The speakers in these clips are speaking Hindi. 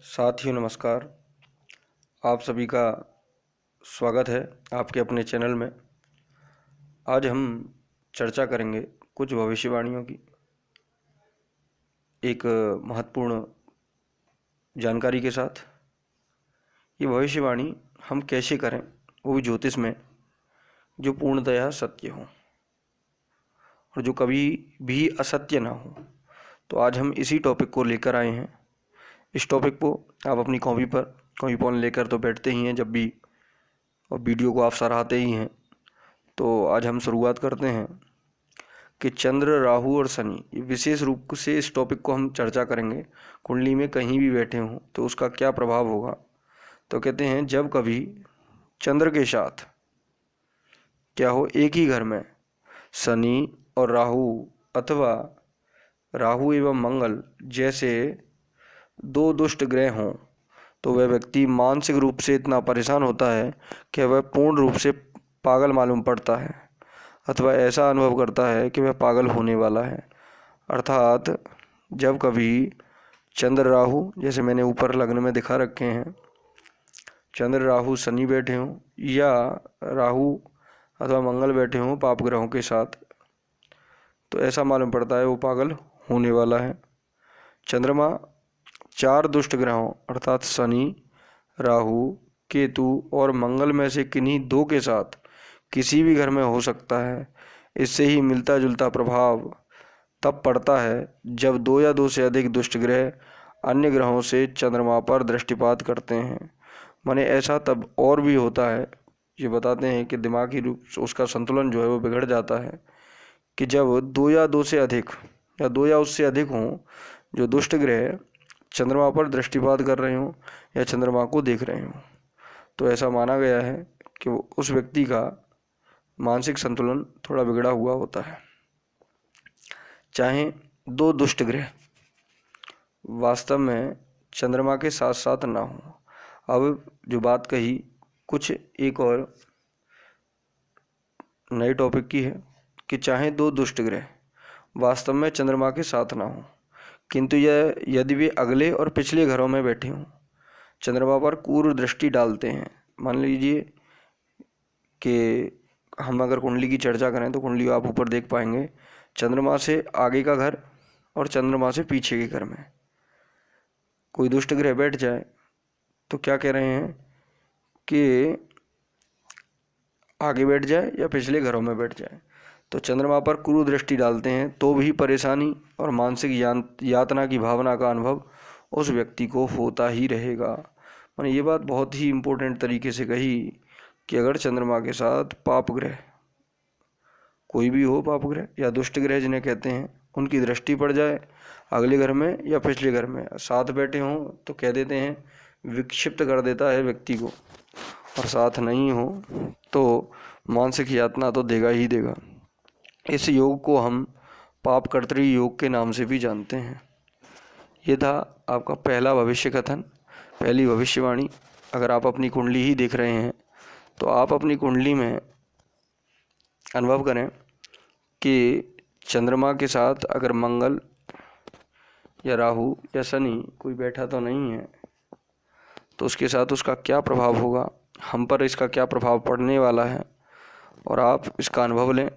साथियों नमस्कार। आप सभी का स्वागत है आपके अपने चैनल में। आज हम चर्चा करेंगे कुछ भविष्यवाणियों की एक महत्वपूर्ण जानकारी के साथ। ये भविष्यवाणी हम कैसे करें, वो भी ज्योतिष में, जो पूर्णतया सत्य हो और जो कभी भी असत्य ना हो। तो आज हम इसी टॉपिक को लेकर आए हैं। इस टॉपिक को आप अपनी कॉपी पेन लेकर तो बैठते ही हैं जब भी, और वीडियो को आप सराहते ही हैं। तो आज हम शुरुआत करते हैं कि चंद्र, राहु और शनि, विशेष रूप से इस टॉपिक को हम चर्चा करेंगे। कुंडली में कहीं भी बैठे हों तो उसका क्या प्रभाव होगा। तो कहते हैं जब कभी चंद्र के साथ क्या हो, एक ही घर में शनि और राहु अथवा राहु एवं मंगल जैसे दो दुष्ट ग्रह हों, तो वह व्यक्ति मानसिक रूप से इतना परेशान होता है कि वह पूर्ण रूप से पागल मालूम पड़ता है, अथवा ऐसा अनुभव करता है कि वह पागल होने वाला है। अर्थात जब कभी चंद्र राहु, जैसे मैंने ऊपर लग्न में दिखा रखे हैं, चंद्र राहु शनि बैठे हों या राहु अथवा मंगल बैठे हों पाप ग्रहों के साथ, तो ऐसा मालूम पड़ता है वो पागल होने वाला है। चंद्रमा 4 दुष्ट ग्रहों अर्थात शनि, राहु, केतु और मंगल में से किन्हीं 2 के साथ किसी भी घर में हो सकता है। इससे ही मिलता जुलता प्रभाव तब पड़ता है जब 2 या 2 से अधिक दुष्ट ग्रह अन्य ग्रहों से चंद्रमा पर दृष्टिपात करते हैं। माने ऐसा तब और भी होता है, ये बताते हैं कि दिमागी रूप से उसका संतुलन जो है वो बिगड़ जाता है कि जब 2 या 2 से अधिक या 2 या उससे अधिक हों जो दुष्ट ग्रह चंद्रमा पर दृष्टिपात कर रहे हों या चंद्रमा को देख रहे हों, तो ऐसा माना गया है कि उस व्यक्ति का मानसिक संतुलन थोड़ा बिगड़ा हुआ होता है। चाहे 2 दुष्ट ग्रह वास्तव में चंद्रमा के साथ साथ ना हो। अब जो बात कही कुछ एक और नए टॉपिक की है कि चाहे 2 दुष्ट ग्रह वास्तव में चंद्रमा के साथ ना हो, किंतु यह यदि वे अगले और पिछले घरों में बैठे हों, चंद्रमा पर पूर्व दृष्टि डालते हैं। मान लीजिए कि हम अगर कुंडली की चर्चा करें तो कुंडली आप ऊपर देख पाएंगे, चंद्रमा से आगे का घर और चंद्रमा से पीछे के घर में कोई दुष्ट ग्रह बैठ जाए तो क्या कह रहे हैं कि आगे बैठ जाए या पिछले घरों में बैठ जाए, तो चंद्रमा पर क्रूर दृष्टि डालते हैं तो भी परेशानी और मानसिक यातना की भावना का अनुभव उस व्यक्ति को होता ही रहेगा। मैंने ये बात बहुत ही इम्पोर्टेंट तरीके से कही कि अगर चंद्रमा के साथ पाप ग्रह कोई भी हो, पाप ग्रह या दुष्ट ग्रह जिन्हें कहते हैं, उनकी दृष्टि पड़ जाए अगले घर में या पिछले घर में, साथ बैठे हों तो कह देते हैं विक्षिप्त कर देता है व्यक्ति को, और साथ नहीं हो तो मानसिक यातना तो देगा ही देगा। इस योग को हम पाप कर्तृ योग के नाम से भी जानते हैं। ये था आपका पहला भविष्य कथन, पहली भविष्यवाणी। अगर आप अपनी कुंडली ही देख रहे हैं तो आप अपनी कुंडली में अनुभव करें कि चंद्रमा के साथ अगर मंगल या राहु या शनि कोई बैठा तो नहीं है, तो उसके साथ उसका क्या प्रभाव होगा, हम पर इसका क्या प्रभाव पड़ने वाला है, और आप इसका अनुभव लें।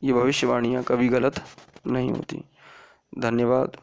ये भविष्यवाणियाँ कभी गलत नहीं होती। धन्यवाद।